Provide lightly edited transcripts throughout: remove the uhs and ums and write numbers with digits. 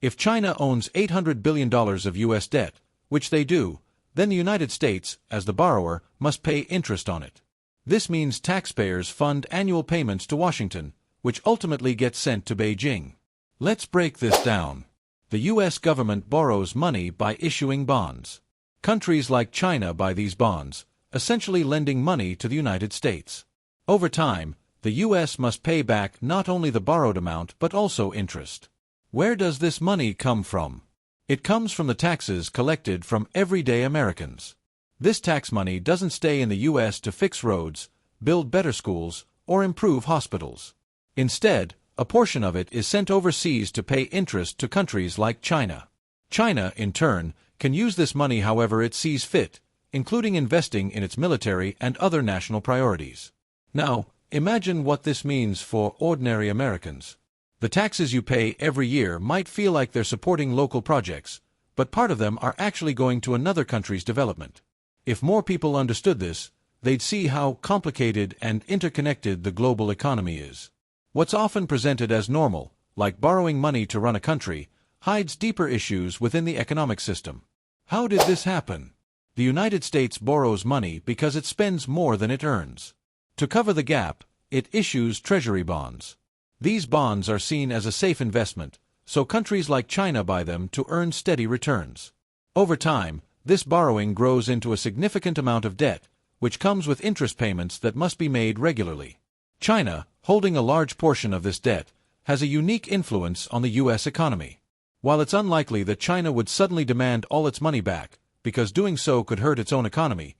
If China owns $800 billion of U.S. debt, which they do, then the United States, as the borrower, must pay interest on it. This means taxpayers fund annual payments to Washington, which ultimately get sent to Beijing. Let's break this down. The U.S. government borrows money by issuing bonds. Countries like China buy these bonds, essentially lending money to the United States. Over time, the U.S. must pay back not only the borrowed amount but also interest. Where does this money come from? It comes from the taxes collected from everyday Americans. This tax money doesn't stay in the U.S. to fix roads, build better schools, or improve hospitals. Instead, a portion of it is sent overseas to pay interest to countries like China. China, in turn, can use this money however it sees fit, including investing in its military and other national priorities. Now, imagine what this means for ordinary Americans. The taxes you pay every year might feel like they're supporting local projects, but part of them are actually going to another country's development. If more people understood this, they'd see how complicated and interconnected the global economy is. What's often presented as normal, like borrowing money to run a country, hides deeper issues within the economic system. How did this happen? The United States borrows money because it spends more than it earns. To cover the gap, it issues treasury bonds. These bonds are seen as a safe investment, so countries like China buy them to earn steady returns. Over time, this borrowing grows into a significant amount of debt, which comes with interest payments that must be made regularly. China, holding a large portion of this debt, has a unique influence on the U.S. economy. While it's unlikely that China would suddenly demand all its money back, because doing so could hurt its own economy,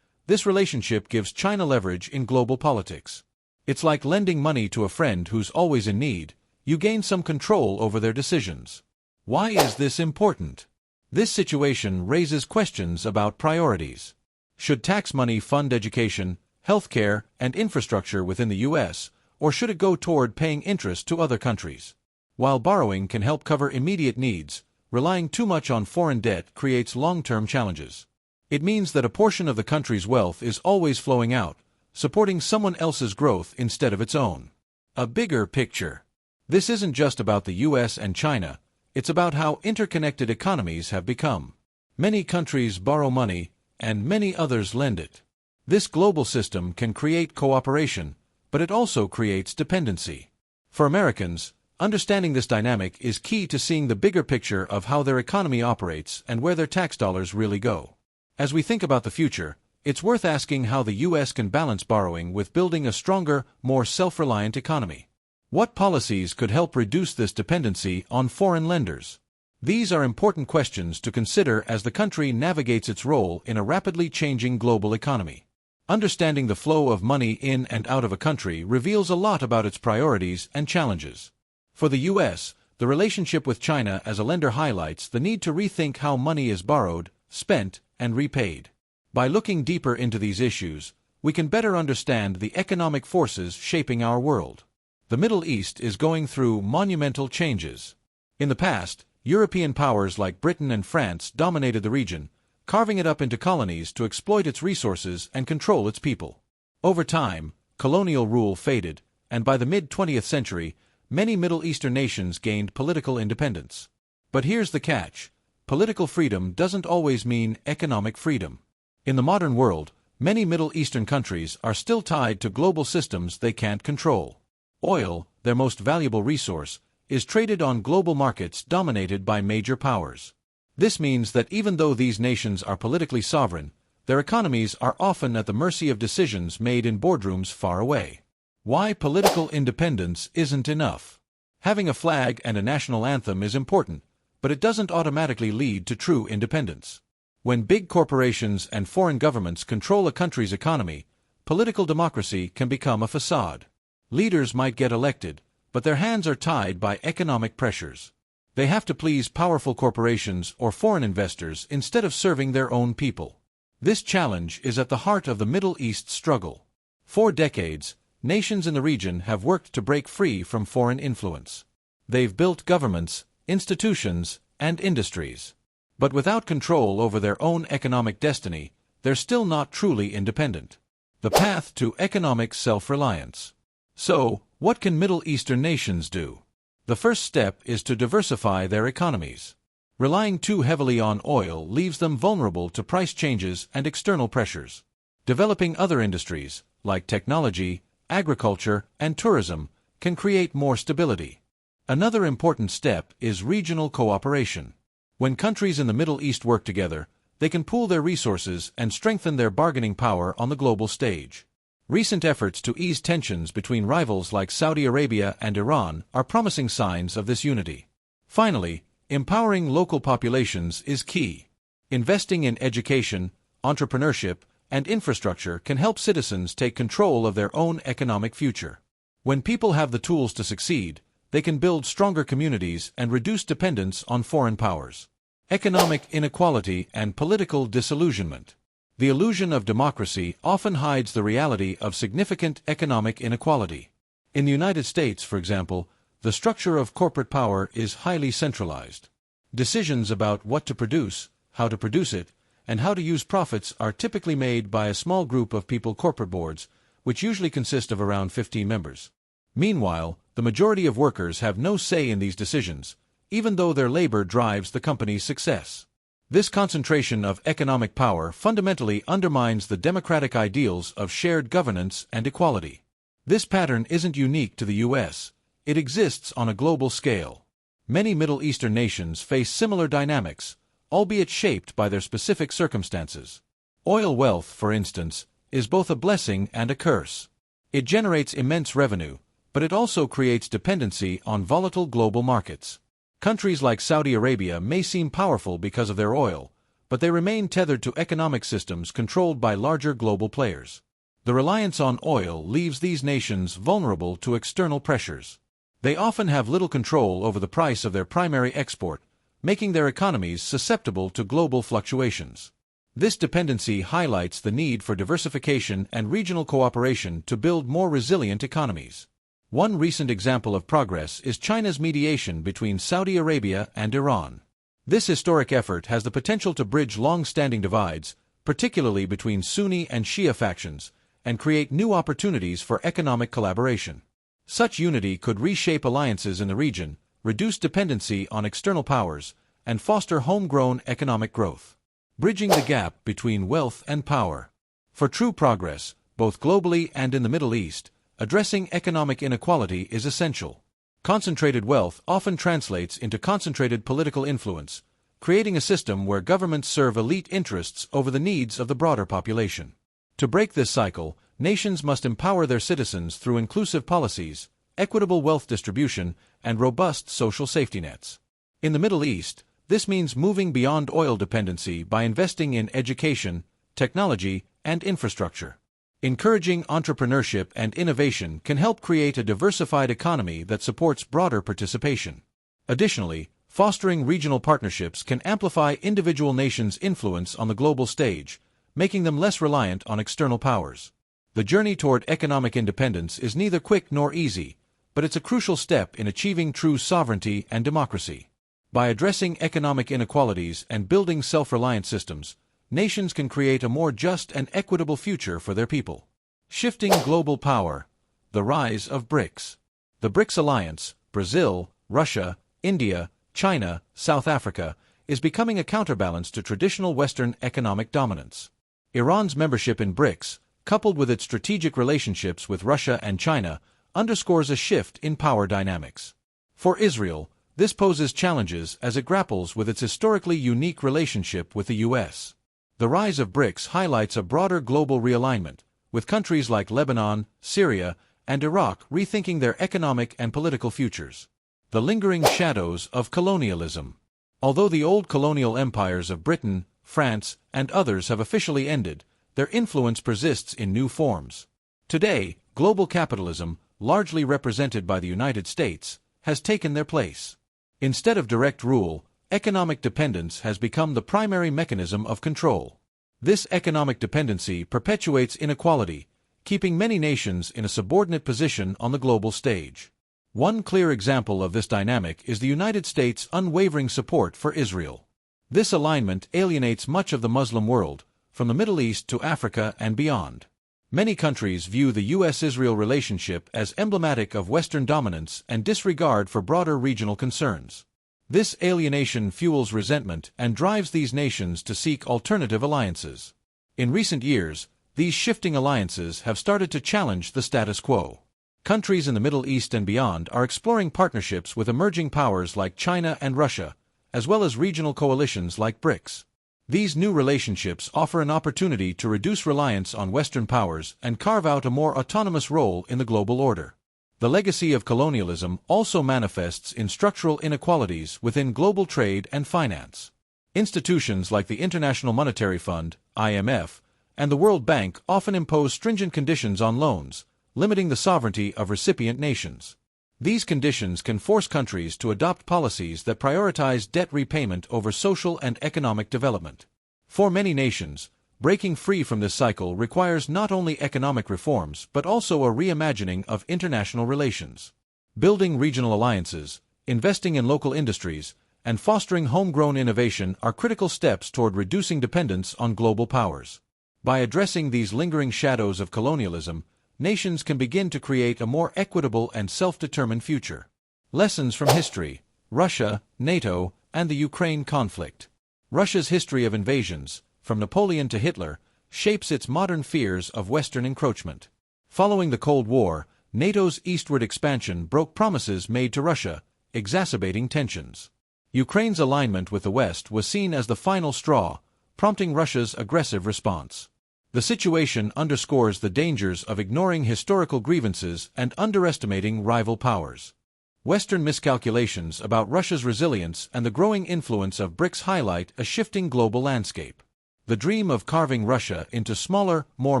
this relationship gives China leverage in global politics. It's like lending money to a friend who's always in need. You gain some control over their decisions. Why is this important? This situation raises questions about priorities. Should tax money fund education, healthcare, and infrastructure within the U.S., or should it go toward paying interest to other countries? While borrowing can help cover immediate needs, relying too much on foreign debt creates long-term challenges. It means that a portion of the country's wealth is always flowing out, supporting someone else's growth instead of its own. A bigger picture. This isn't just about the U.S. and China, it's about how interconnected economies have become. Many countries borrow money, and many others lend it. This global system can create cooperation, but it also creates dependency. For Americans, understanding this dynamic is key to seeing the bigger picture of how their economy operates and where their tax dollars really go. As we think about the future, it's worth asking how the U.S. can balance borrowing with building a stronger, more self-reliant economy. What policies could help reduce this dependency on foreign lenders? These are important questions to consider as the country navigates its role in a rapidly changing global economy. Understanding the flow of money in and out of a country reveals a lot about its priorities and challenges. For the U.S., the relationship with China as a lender highlights the need to rethink how money is borrowed, spent, and repaid. By looking deeper into these issues, we can better understand the economic forces shaping our world. The Middle East is going through monumental changes. In the past, European powers like Britain and France dominated the region, carving it up into colonies to exploit its resources and control its people. Over time, colonial rule faded, and by the mid-20th century, many Middle Eastern nations gained political independence. But here's the catch: political freedom doesn't always mean economic freedom. In the modern world, many Middle Eastern countries are still tied to global systems they can't control. Oil, their most valuable resource, is traded on global markets dominated by major powers. This means that even though these nations are politically sovereign, their economies are often at the mercy of decisions made in boardrooms far away. Why political independence isn't enough. Having a flag and a national anthem is important, but it doesn't automatically lead to true independence. When big corporations and foreign governments control a country's economy, political democracy can become a facade. Leaders might get elected, but their hands are tied by economic pressures. They have to please powerful corporations or foreign investors instead of serving their own people. This challenge is at the heart of the Middle East struggle. For decades, nations in the region have worked to break free from foreign influence. They've built governments, institutions, and industries. But without control over their own economic destiny, they're still not truly independent. The path to economic self-reliance. So, what can Middle Eastern nations do? The first step is to diversify their economies. Relying too heavily on oil leaves them vulnerable to price changes and external pressures. Developing other industries, like technology, agriculture, and tourism, can create more stability. Another important step is regional cooperation. When countries in the Middle East work together, they can pool their resources and strengthen their bargaining power on the global stage. Recent efforts to ease tensions between rivals like Saudi Arabia and Iran are promising signs of this unity. Finally, empowering local populations is key. Investing in education, entrepreneurship, and infrastructure can help citizens take control of their own economic future. When people have the tools to succeed, they can build stronger communities and reduce dependence on foreign powers. Economic inequality and political disillusionment. The illusion of democracy often hides the reality of significant economic inequality. In the United States, for example, the structure of corporate power is highly centralized. Decisions about what to produce, how to produce it, and how to use profits are typically made by a small group of people corporate boards, which usually consist of around 15 members. Meanwhile, the majority of workers have no say in these decisions, even though their labor drives the company's success. This concentration of economic power fundamentally undermines the democratic ideals of shared governance and equality. This pattern isn't unique to the U.S., it exists on a global scale. Many Middle Eastern nations face similar dynamics, albeit shaped by their specific circumstances. Oil wealth, for instance, is both a blessing and a curse. It generates immense revenue, but it also creates dependency on volatile global markets. Countries like Saudi Arabia may seem powerful because of their oil, but they remain tethered to economic systems controlled by larger global players. The reliance on oil leaves these nations vulnerable to external pressures. They often have little control over the price of their primary export, making their economies susceptible to global fluctuations. This dependency highlights the need for diversification and regional cooperation to build more resilient economies. One recent example of progress is China's mediation between Saudi Arabia and Iran. This historic effort has the potential to bridge long-standing divides, particularly between Sunni and Shia factions, and create new opportunities for economic collaboration. Such unity could reshape alliances in the region, reduce dependency on external powers, and foster homegrown economic growth. Bridging the gap between wealth and power. For true progress, both globally and in the Middle East, addressing economic inequality is essential. Concentrated wealth often translates into concentrated political influence, creating a system where governments serve elite interests over the needs of the broader population. To break this cycle, nations must empower their citizens through inclusive policies, equitable wealth distribution, and robust social safety nets. In the Middle East, this means moving beyond oil dependency by investing in education, technology, and infrastructure. Encouraging entrepreneurship and innovation can help create a diversified economy that supports broader participation. Additionally, fostering regional partnerships can amplify individual nations' influence on the global stage, making them less reliant on external powers. The journey toward economic independence is neither quick nor easy, but it's a crucial step in achieving true sovereignty and democracy. By addressing economic inequalities and building self-reliant systems, nations can create a more just and equitable future for their people. Shifting global power. The rise of BRICS. The BRICS alliance, Brazil, Russia, India, China, South Africa, is becoming a counterbalance to traditional Western economic dominance. Iran's membership in BRICS, coupled with its strategic relationships with Russia and China, underscores a shift in power dynamics. For Israel, this poses challenges as it grapples with its historically unique relationship with the U.S. The rise of BRICS highlights a broader global realignment, with countries like Lebanon, Syria, and Iraq rethinking their economic and political futures. The lingering shadows of colonialism. Although the old colonial empires of Britain, France, and others have officially ended, their influence persists in new forms. Today, global capitalism, largely represented by the United States, has taken their place. Instead of direct rule, economic dependence has become the primary mechanism of control. This economic dependency perpetuates inequality, keeping many nations in a subordinate position on the global stage. One clear example of this dynamic is the United States' unwavering support for Israel. This alignment alienates much of the Muslim world, from the Middle East to Africa and beyond. Many countries view the U.S.-Israel relationship as emblematic of Western dominance and disregard for broader regional concerns. This alienation fuels resentment and drives these nations to seek alternative alliances. In recent years, these shifting alliances have started to challenge the status quo. Countries in the Middle East and beyond are exploring partnerships with emerging powers like China and Russia, as well as regional coalitions like BRICS. These new relationships offer an opportunity to reduce reliance on Western powers and carve out a more autonomous role in the global order. The legacy of colonialism also manifests in structural inequalities within global trade and finance. Institutions like the International Monetary Fund, IMF, and the World Bank often impose stringent conditions on loans, limiting the sovereignty of recipient nations. These conditions can force countries to adopt policies that prioritize debt repayment over social and economic development. For many nations, breaking free from this cycle requires not only economic reforms but also a reimagining of international relations. Building regional alliances, investing in local industries, and fostering homegrown innovation are critical steps toward reducing dependence on global powers. By addressing these lingering shadows of colonialism, nations can begin to create a more equitable and self-determined future. Lessons from history: Russia, NATO, and the Ukraine conflict. Russia's history of invasions, from Napoleon to Hitler, shapes its modern fears of Western encroachment. Following the Cold War, NATO's eastward expansion broke promises made to Russia, exacerbating tensions. Ukraine's alignment with the West was seen as the final straw, prompting Russia's aggressive response. The situation underscores the dangers of ignoring historical grievances and underestimating rival powers. Western miscalculations about Russia's resilience and the growing influence of BRICS highlight a shifting global landscape. The dream of carving Russia into smaller, more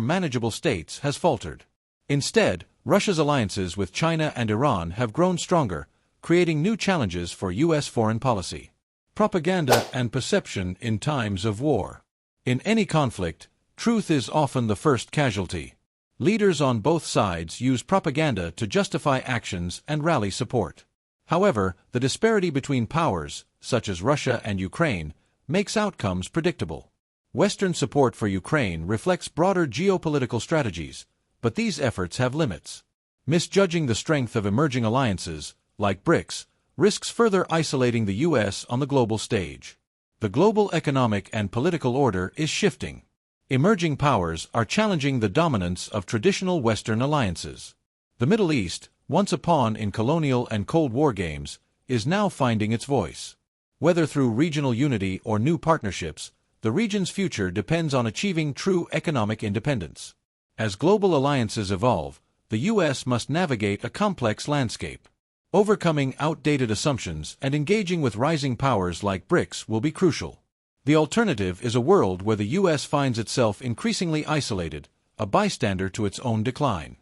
manageable states has faltered. Instead, Russia's alliances with China and Iran have grown stronger, creating new challenges for U.S. foreign policy. Propaganda and perception in times of war. In any conflict, truth is often the first casualty. Leaders on both sides use propaganda to justify actions and rally support. However, the disparity between powers, such as Russia and Ukraine, makes outcomes predictable. Western support for Ukraine reflects broader geopolitical strategies, but these efforts have limits. Misjudging the strength of emerging alliances, like BRICS, risks further isolating the U.S. on the global stage. The global economic and political order is shifting. Emerging powers are challenging the dominance of traditional Western alliances. The Middle East, once a pawn in colonial and Cold War games, is now finding its voice. Whether through regional unity or new partnerships, the region's future depends on achieving true economic independence. As global alliances evolve, the U.S. must navigate a complex landscape. Overcoming outdated assumptions and engaging with rising powers like BRICS will be crucial. The alternative is a world where the U.S. finds itself increasingly isolated, a bystander to its own decline.